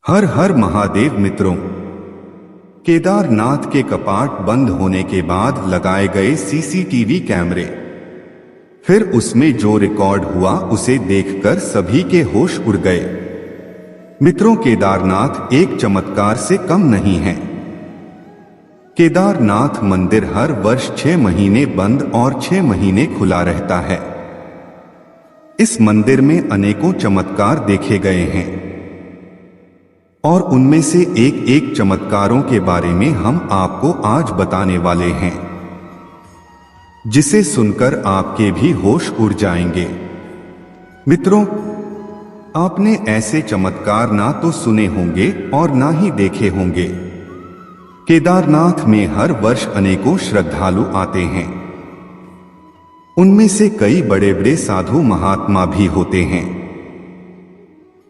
हर हर महादेव मित्रों। केदारनाथ के कपाट बंद होने के बाद लगाए गए सीसीटीवी कैमरे, फिर उसमें जो रिकॉर्ड हुआ उसे देखकर सभी के होश उड़ गए। मित्रों, केदारनाथ एक चमत्कार से कम नहीं है। केदारनाथ मंदिर हर वर्ष 6 महीने बंद और 6 महीने खुला रहता है। इस मंदिर में अनेकों चमत्कार देखे गए हैं और उनमें से एक एक चमत्कारों के बारे में हम आपको आज बताने वाले हैं, जिसे सुनकर आपके भी होश उड़ जाएंगे। मित्रों, आपने ऐसे चमत्कार ना तो सुने होंगे और ना ही देखे होंगे। केदारनाथ में हर वर्ष अनेकों श्रद्धालु आते हैं। उनमें से कई बड़े बड़े साधु महात्मा भी होते हैं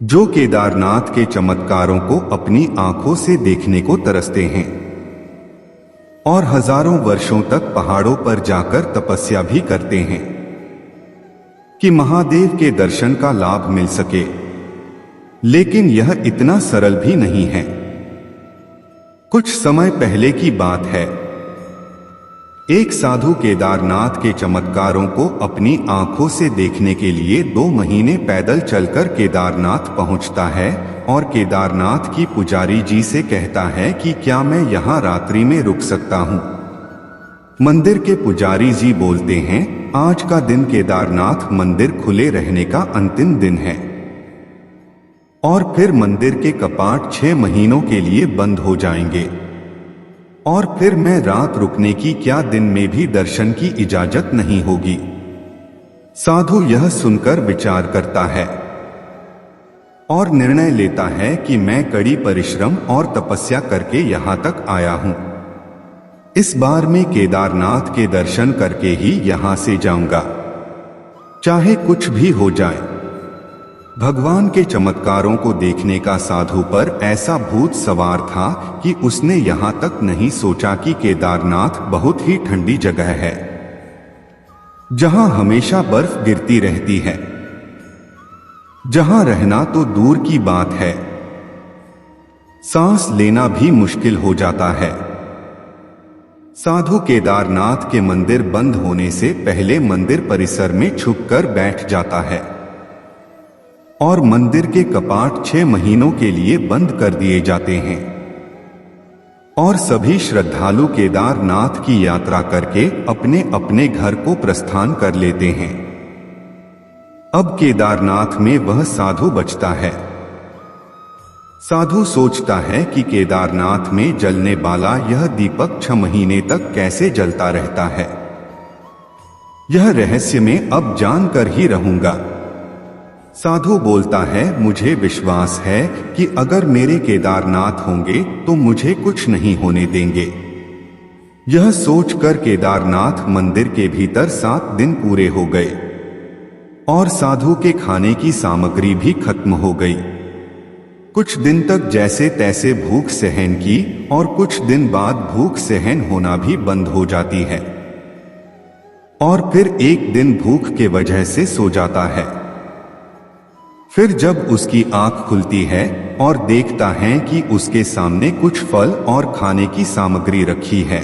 जो केदारनाथ के चमत्कारों को अपनी आंखों से देखने को तरसते हैं और हजारों वर्षों तक पहाड़ों पर जाकर तपस्या भी करते हैं कि महादेव के दर्शन का लाभ मिल सके। लेकिन यह इतना सरल भी नहीं है। कुछ समय पहले की बात है, एक साधु केदारनाथ के चमत्कारों को अपनी आंखों से देखने के लिए 2 महीने पैदल चलकर केदारनाथ पहुंचता है और केदारनाथ की पुजारी जी से कहता है कि क्या मैं यहां रात्रि में रुक सकता हूं। मंदिर के पुजारी जी बोलते हैं, आज का दिन केदारनाथ मंदिर खुले रहने का अंतिम दिन है और फिर मंदिर के कपाट 6 महीनों के लिए बंद हो जाएंगे और फिर मैं रात रुकने की क्या दिन में भी दर्शन की इजाजत नहीं होगी। साधु यह सुनकर विचार करता है और निर्णय लेता है कि मैं कड़ी परिश्रम और तपस्या करके यहां तक आया हूं। इस बार मैं केदारनाथ के दर्शन करके ही यहां से जाऊंगा, चाहे कुछ भी हो जाए। भगवान के चमत्कारों को देखने का साधु पर ऐसा भूत सवार था कि उसने यहां तक नहीं सोचा कि केदारनाथ बहुत ही ठंडी जगह है, जहां हमेशा बर्फ गिरती रहती है, जहां रहना तो दूर की बात है, सांस लेना भी मुश्किल हो जाता है। साधु केदारनाथ के मंदिर बंद होने से पहले मंदिर परिसर में छुपकर बैठ जाता है और मंदिर के कपाट 6 महीनों के लिए बंद कर दिए जाते हैं और सभी श्रद्धालु केदारनाथ की यात्रा करके अपने अपने घर को प्रस्थान कर लेते हैं। अब केदारनाथ में वह साधु बचता है। साधु सोचता है कि केदारनाथ में जलने वाला यह दीपक 6 महीने तक कैसे जलता रहता है। यह रहस्य मैं अब जानकर ही रहूंगा। साधु बोलता है, मुझे विश्वास है कि अगर मेरे केदारनाथ होंगे तो मुझे कुछ नहीं होने देंगे। यह सोचकर केदारनाथ मंदिर के भीतर 7 दिन पूरे हो गए और साधु के खाने की सामग्री भी खत्म हो गई। कुछ दिन तक जैसे तैसे भूख सहन की और कुछ दिन बाद भूख सहन होना भी बंद हो जाती है और फिर एक दिन भूख के वजह से सो जाता है। फिर जब उसकी आंख खुलती है और देखता है कि उसके सामने कुछ फल और खाने की सामग्री रखी है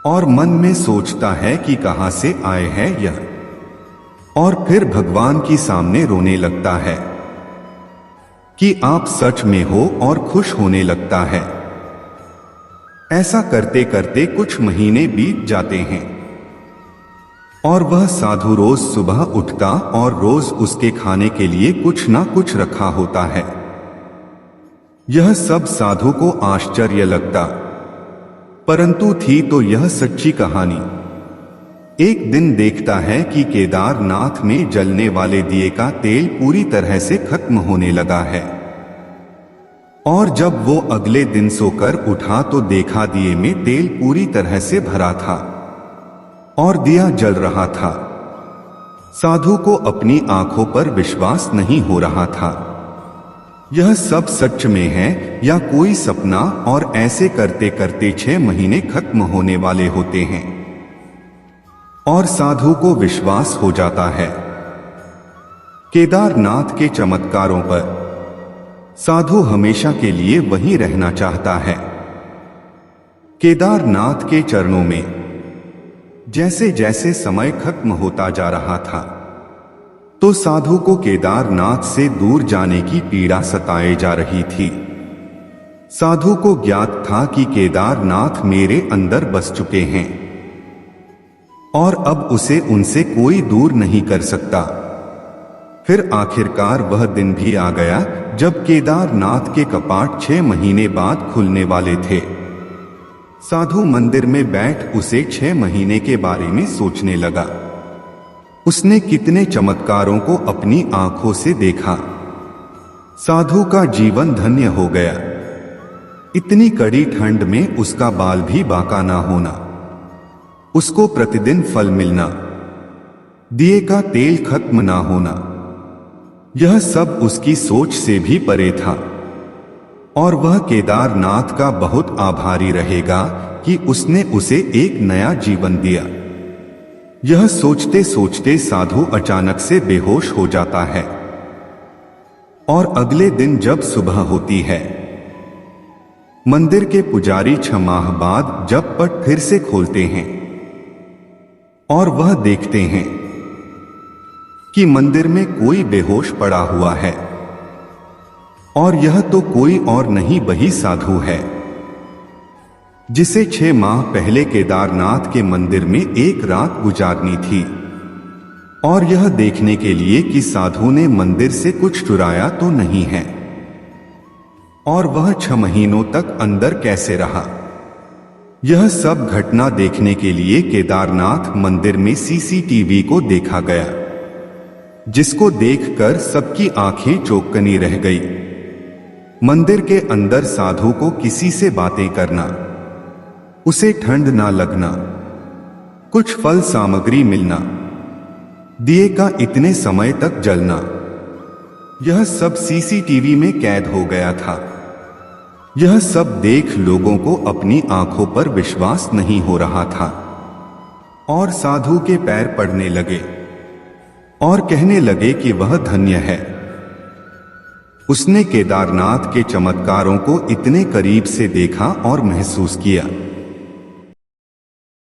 और मन में सोचता है कि कहां से आए हैं यह, और फिर भगवान के सामने रोने लगता है कि आप सच में हो और खुश होने लगता है। ऐसा करते करते कुछ महीने बीत जाते हैं और वह साधु रोज सुबह उठता और रोज उसके खाने के लिए कुछ ना कुछ रखा होता है। यह सब साधु को आश्चर्य लगता, परंतु थी तो यह सच्ची कहानी। एक दिन देखता है कि केदारनाथ में जलने वाले दिए का तेल पूरी तरह से खत्म होने लगा है और जब वो अगले दिन सोकर उठा तो देखा दिए में तेल पूरी तरह से भरा था और दिया जल रहा था। साधु को अपनी आंखों पर विश्वास नहीं हो रहा था। यह सब सच में है या कोई सपना, और ऐसे करते करते 6 महीने खत्म होने वाले होते हैं और साधु को विश्वास हो जाता है केदारनाथ के चमत्कारों पर। साधु हमेशा के लिए वहीं रहना चाहता है। केदारनाथ के चरणों में जैसे जैसे समय खत्म होता जा रहा था, तो साधु को केदारनाथ से दूर जाने की पीड़ा सताए जा रही थी। साधु को ज्ञात था कि केदारनाथ मेरे अंदर बस चुके हैं और अब उसे उनसे कोई दूर नहीं कर सकता। फिर आखिरकार वह दिन भी आ गया जब केदारनाथ के कपाट 6 महीने बाद खुलने वाले थे। साधु मंदिर में बैठ उसे 6 महीने के बारे में सोचने लगा। उसने कितने चमत्कारों को अपनी आंखों से देखा। साधु का जीवन धन्य हो गया। इतनी कड़ी ठंड में उसका बाल भी बांका ना होना, उसको प्रतिदिन फल मिलना, दिए का तेल खत्म ना होना, यह सब उसकी सोच से भी परे था। और वह केदारनाथ का बहुत आभारी रहेगा कि उसने उसे एक नया जीवन दिया। यह सोचते सोचते साधु अचानक से बेहोश हो जाता है। और अगले दिन जब सुबह होती है, मंदिर के पुजारी 6 माह बाद जब पट फिर से खोलते हैं और वह देखते हैं कि मंदिर में कोई बेहोश पड़ा हुआ है, और यह तो कोई और नहीं वही साधु है जिसे 6 माह पहले केदारनाथ के मंदिर में एक रात गुजारनी थी, और यह देखने के लिए कि साधु ने मंदिर से कुछ चुराया तो नहीं है, और वह 6 महीनों तक अंदर कैसे रहा। यह सब घटना देखने के लिए केदारनाथ मंदिर में सीसीटीवी को देखा गया, जिसको देखकर सबकी आंखें चौकन्नी रह गई। मंदिर के अंदर साधु को किसी से बातें करना, उसे ठंड ना लगना, कुछ फल सामग्री मिलना, दिए का इतने समय तक जलना, यह सब सीसीटीवी में कैद हो गया था। यह सब देख लोगों को अपनी आंखों पर विश्वास नहीं हो रहा था, और साधु के पैर पड़ने लगे और कहने लगे कि वह धन्य है। उसने केदारनाथ के चमत्कारों को इतने करीब से देखा और महसूस किया।